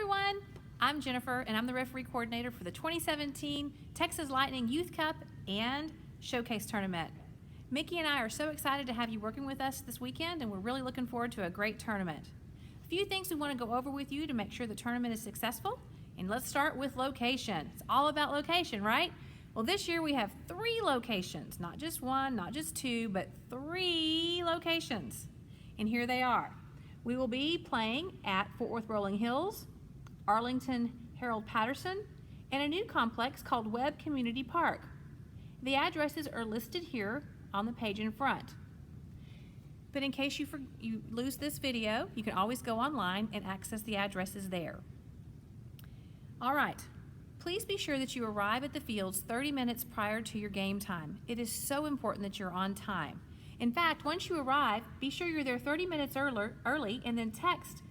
everyone, I'm Jennifer and I'm the referee coordinator for the 2017 Texas Lightning Youth Cup and Showcase Tournament. Mickey and I are so excited to have you working with us this weekend, and we're really looking forward to a great tournament. A few things we want to go over with you to make sure the tournament is successful, and let's start with location. It's all about location, right? Well, this year we have 3 locations, not just 1, not just 2, but 3 locations, and here they are. We will be playing at Fort Worth Rolling Hills, Arlington Harold Patterson, and a new complex called Webb Community Park. The addresses are listed here on the page in front. But in case you lose this video, you can always go online and access the addresses there. All right, please be sure that you arrive at the fields 30 minutes prior to your game time. It is so important that you're on time. In fact, once you arrive, be sure you're there 30 minutes early and then text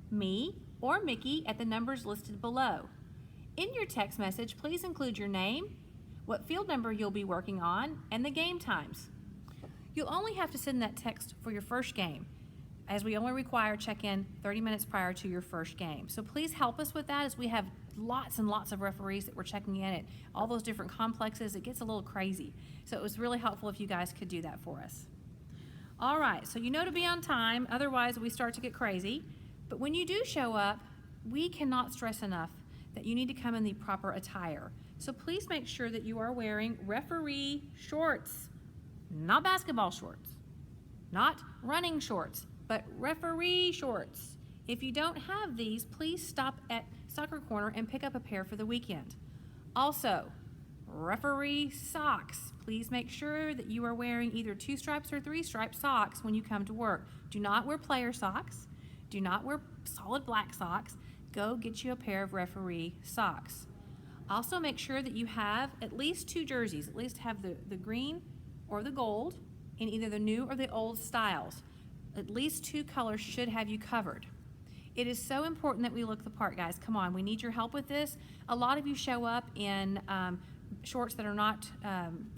me or Mickey at the numbers listed below. In your text message, please include your name, what field number you'll be working on, and the game times. You'll only have to send that text for your first game, as we only require check-in 30 minutes prior to your first game. So please help us with that, as we have lots and lots of referees that we're checking in at all those different complexes. It gets a little crazy. So it was really helpful if you guys could do that for us. All right, so you know to be on time, otherwise we start to get crazy. But when you do show up, we cannot stress enough that you need to come in the proper attire. So please make sure that you are wearing referee shorts, not basketball shorts, not running shorts, but referee shorts. If you don't have these, please stop at Soccer Corner and pick up a pair for the weekend. Also, referee socks. Please make sure that you are wearing either 2 stripes or 3 stripe socks when you come to work. Do not wear player socks. Do not wear solid black socks. Go get you a pair of referee socks. Also make sure that you have at least 2 jerseys. At least have the green or the gold in either the new or the old styles. At least 2 colors should have you covered. It is so important that we look the part, guys. Come on, we need your help with this. A lot of you show up in shorts that are not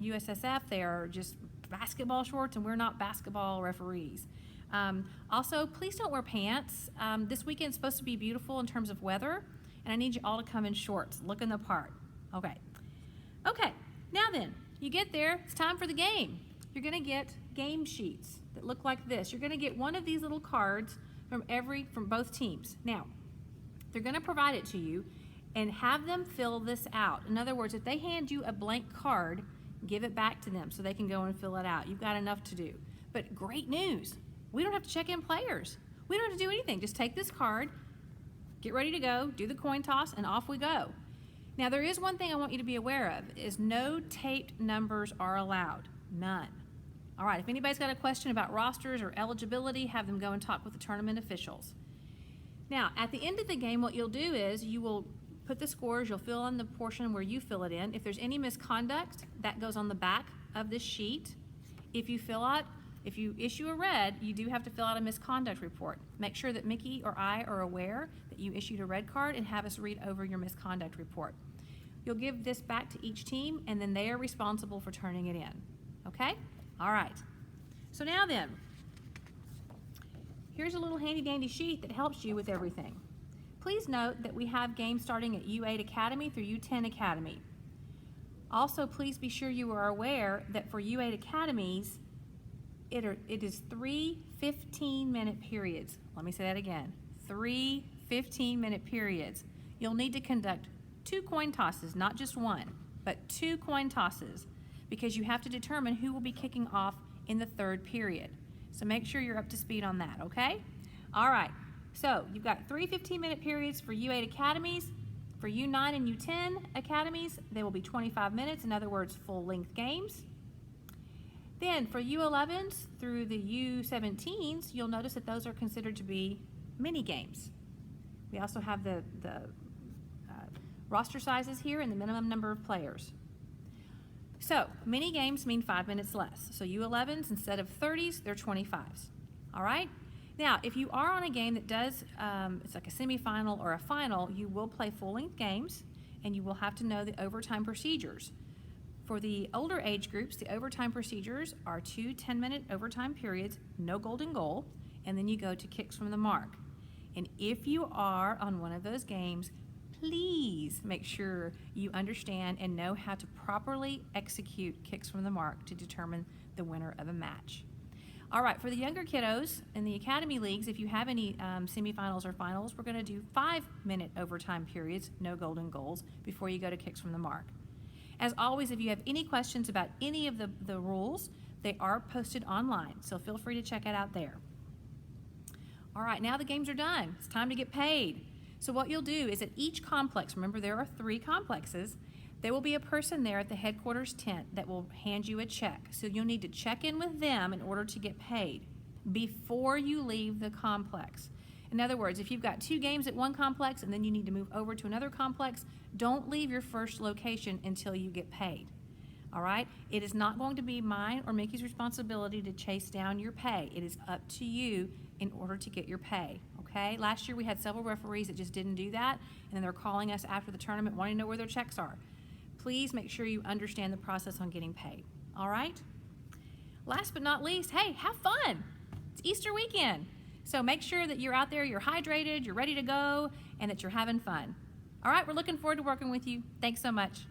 USSF. They are just basketball shorts, and we're not basketball referees. Also, please don't wear pants. This weekend's supposed to be beautiful in terms of weather, and I need you all to come in shorts, looking the part. Okay, now then, you get there, it's time for the game. You're gonna get game sheets that look like this. You're gonna get one of these little cards from both teams. Now, they're gonna provide it to you and have them fill this out. In other words, if they hand you a blank card, give it back to them so they can go and fill it out. You've got enough to do. But great news, we don't have to check in players. We don't have to do anything. Just take this card, get ready to go, do the coin toss, and off we go. Now, there is one thing I want you to be aware of, is no taped numbers are allowed. None. All right, if anybody's got a question about rosters or eligibility, have them go and talk with the tournament officials. Now, at the end of the game, what you'll do is you will put the scores, you'll fill in the portion where you fill it in. If there's any misconduct, that goes on the back of this sheet. If you issue a red, you do have to fill out a misconduct report. Make sure that Mickey or I are aware that you issued a red card and have us read over your misconduct report. You'll give this back to each team, and then they are responsible for turning it in. Okay? All right. So now then, here's a little handy dandy sheet that helps you with everything. Please note that we have games starting at U8 Academy through U10 Academy. Also, please be sure you are aware that for U8 Academies, it is 3 15-minute periods. Let me say that again. 3 15-minute periods. You'll need to conduct 2 coin tosses, not just 1, but 2 coin tosses, because you have to determine who will be kicking off in the 3rd period. So make sure you're up to speed on that, okay? All right. So you've got 3 15-minute periods for U8 Academies. For U9 and U10 Academies, they will be 25 minutes, in other words, full-length games. Then for U11s through the U17s, you'll notice that those are considered to be mini games. We also have the roster sizes here and the minimum number of players. So mini games mean 5 minutes less. So U11s, instead of 30s, they're 25s. All right? Now, if you are on a game that does, it's like a semifinal or a final, you will play full-length games, and you will have to know the overtime procedures. For the older age groups, the overtime procedures are 2 10-minute overtime periods, no golden goal, and then you go to kicks from the mark. And if you are on one of those games, please make sure you understand and know how to properly execute kicks from the mark to determine the winner of a match. All right, for the younger kiddos in the Academy Leagues, if you have any semifinals or finals, we're going to do 5-minute overtime periods, no golden goals, before you go to kicks from the mark. As always, if you have any questions about any of the rules, they are posted online, so feel free to check it out there. All right, now the games are done. It's time to get paid. So what you'll do is at each complex, remember there are 3 complexes, there will be a person there at the headquarters tent that will hand you a check. So you'll need to check in with them in order to get paid before you leave the complex. In other words, if you've got 2 games at one complex and then you need to move over to another complex, don't leave your first location until you get paid. All right? It is not going to be mine or Mickey's responsibility to chase down your pay. It is up to you in order to get your pay. Okay? Last year we had several referees that just didn't do that, and then they're calling us after the tournament wanting to know where their checks are. Please make sure you understand the process on getting paid. All right? Last but not least, hey, have fun. It's Easter weekend. So make sure that you're out there, you're hydrated, you're ready to go, and that you're having fun. All right, we're looking forward to working with you. Thanks so much.